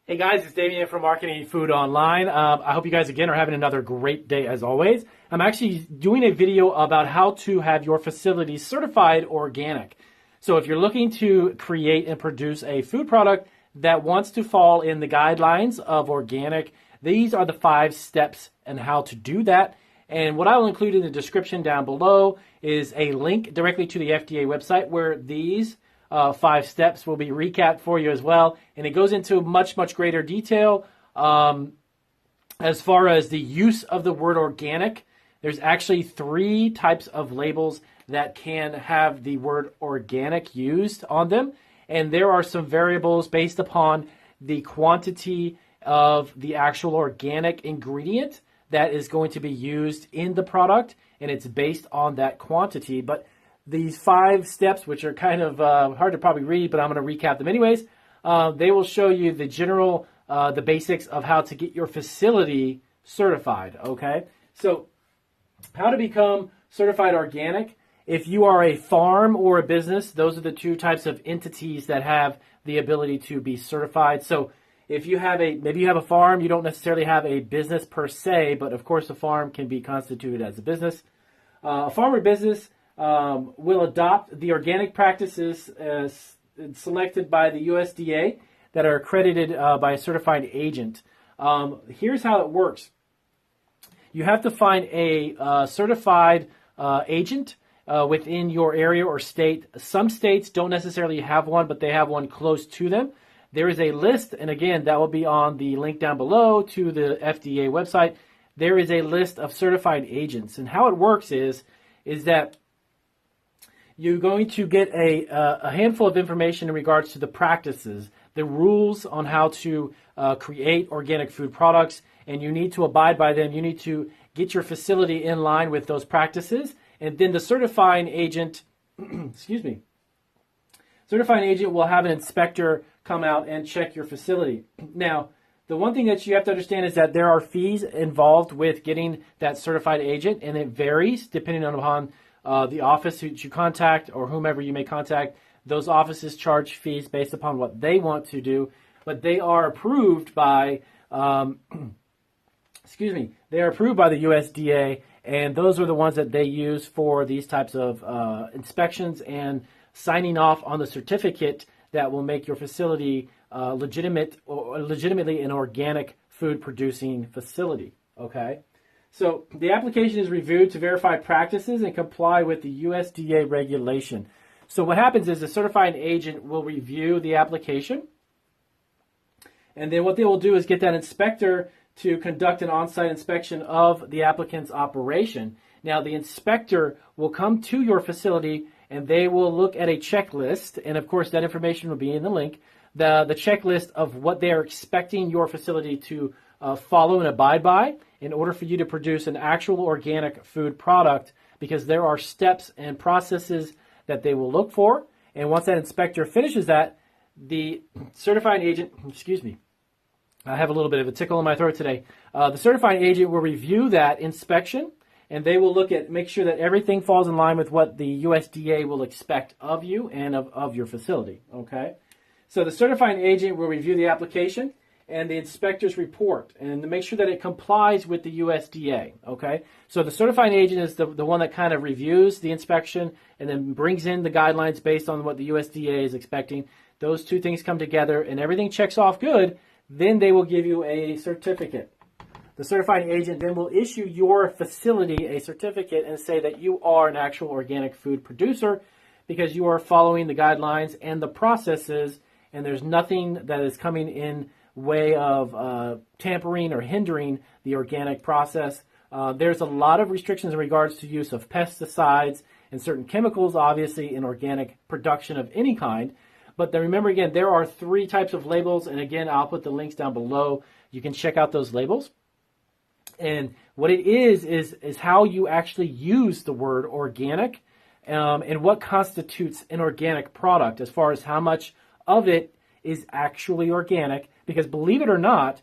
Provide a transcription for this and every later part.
Hey guys, it's Damien from Marketing Food Online. I hope you guys again are having another great day as always. I'm actually doing a video about how to have your facility certified organic. So if you're looking to create and produce a food product that wants to fall in the guidelines of organic, these are the 5 steps and how to do that. And what I will include in the description down below is a link directly to the FDA website where these 5 steps will be recapped for you as well. And it goes into much greater detail as far as the use of the word organic. There's actually 3 types of labels that can have the word organic used on them. And there are some variables based upon the quantity of the actual organic ingredient that is going to be used in the product. And it's based on that quantity. But these 5 steps, which are kind of hard to probably read, but I'm going to recap them anyways. They will show you the general, the basics of how to get your facility certified, okay? So how to become certified organic. If you are a farm or a business, those are the 2 types of entities that have the ability to be certified. So if you have maybe you have a farm, you don't necessarily have a business per se, but of course a farm can be constituted as a business. A farm or business will adopt the organic practices selected by the USDA that are accredited by a certified agent. Here's how it works. You have to find a certified agent within your area or state. Some states don't necessarily have one, but they have one close to them. There is a list, and again, that will be on the link down below to the FDA website. There is a list of certified agents, and how it works is that you're going to get a handful of information in regards to the practices, the rules on how to create organic food products, and you need to abide by them. You need to get your facility in line with those practices, and then the certifying agent, certifying agent will have an inspector come out and check your facility. Now, the one thing that you have to understand is that there are fees involved with getting that certified agent, and it varies depending on the office that you contact or whomever you may contact. Those offices charge fees based upon what they want to do, but they are approved by, they are approved by the USDA, and those are the ones that they use for these types of inspections and signing off on the certificate that will make your facility legitimately an organic food producing facility. Okay. So the application is reviewed to verify practices and comply with the USDA regulation. So what happens is the certifying agent will review the application, and then what they will do is get that inspector to conduct an on-site inspection of the applicant's operation. Now the inspector will come to your facility and they will look at a checklist, and of course that information will be in the link, the checklist of what they are expecting your facility to follow and abide by in order for you to produce an actual organic food product, because there are steps and processes that they will look for. And once that inspector finishes that, the certifying agent, I have a little bit of a tickle in my throat today. The certifying agent will review that inspection, and they will make sure that everything falls in line with what the USDA will expect of you and of your facility, okay? So the certifying agent will review the application and the inspector's report, and to make sure that it complies with the USDA, okay? So the certifying agent is the one that kind of reviews the inspection and then brings in the guidelines based on what the USDA is expecting. Those 2 things come together and everything checks off good, then they will give you a certificate. The certifying agent then will issue your facility a certificate and say that you are an actual organic food producer because you are following the guidelines and the processes, and there's nothing that is coming in way of tampering or hindering the organic process. There's a lot of restrictions in regards to use of pesticides and certain chemicals, obviously, in organic production of any kind. But then remember, again, there are 3 types of labels, and again, I'll put the links down below. You can check out those labels. And what it is how you actually use the word organic and what constitutes an organic product as far as how much of it is actually organic. Because believe it or not,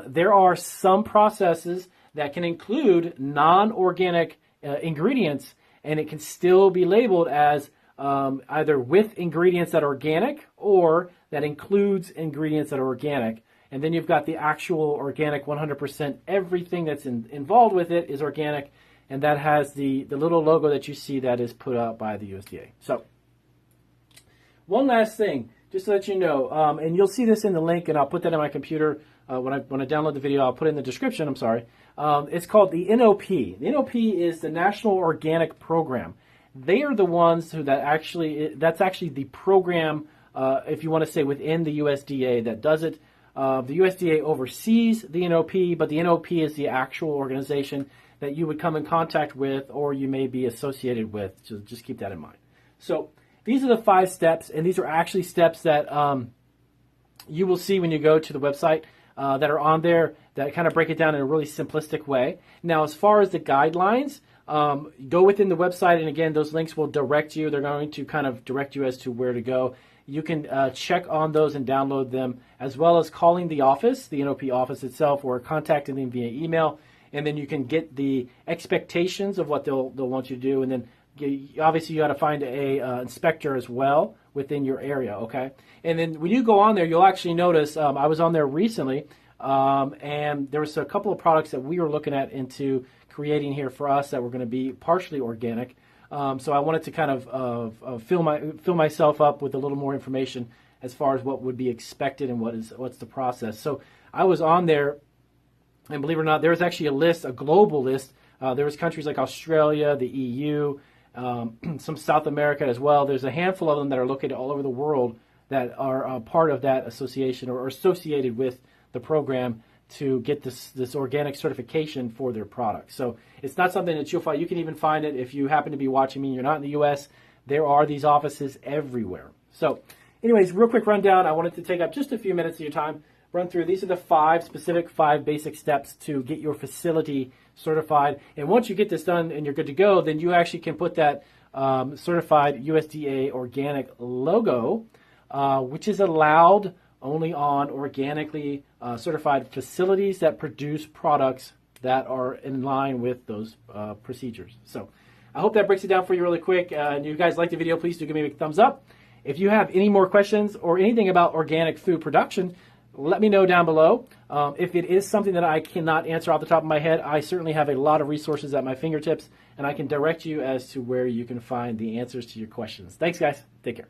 there are some processes that can include non-organic ingredients, and it can still be labeled as either with ingredients that are organic or that includes ingredients that are organic. And then you've got the actual organic 100%. Everything that's involved with it is organic, and that has the little logo that you see that is put out by the USDA. So one last thing, just to let you know, and you'll see this in the link, and I'll put that in my computer when I download the video. I'll put it in the description. I'm sorry. It's called the NOP. The NOP is the National Organic Program. They are the ones who that's actually the program, if you want to say within the USDA, that does it. The USDA oversees the NOP, but the NOP is the actual organization that you would come in contact with or you may be associated with. So just keep that in mind. So these are the 5 steps, and these are actually steps that you will see when you go to the website that are on there that kind of break it down in a really simplistic way. Now, as far as the guidelines, go within the website, and again, those links will direct you. They're going to kind of direct you as to where to go. You can check on those and download them, as well as calling the office, the NOP office itself, or contacting them via email, and then you can get the expectations of what they'll want you to do, and then obviously you got to find a inspector as well within your area, okay? And then when you go on there, you'll actually notice, I was on there recently, and there was a couple of products that we were looking at into creating here for us that were going to be partially organic. So I wanted to kind of fill myself up with a little more information as far as what would be expected and what's the process. So I was on there, and believe it or not, there was actually a list, a global list. There was countries like Australia, the EU, some South America as well. There's a handful of them that are located all over the world that are part of that association or associated with the program to get this organic certification for their products. So it's not something that you'll find. You can even find it if you happen to be watching me and you're not in the U.S. There are these offices everywhere. So anyways, real quick rundown. I wanted to take up just a few minutes of your time, run through. These are the 5 basic steps to get your facility certified. And once you get this done and you're good to go, then you actually can put that certified USDA organic logo, which is allowed only on organically certified facilities that produce products that are in line with those procedures. So I hope that breaks it down for you really quick. And you guys like the video, please do give me a big thumbs up. If you have any more questions or anything about organic food production, let me know down below. If it is something that I cannot answer off the top of my head, I certainly have a lot of resources at my fingertips, and I can direct you as to where you can find the answers to your questions. Thanks, guys. Take care.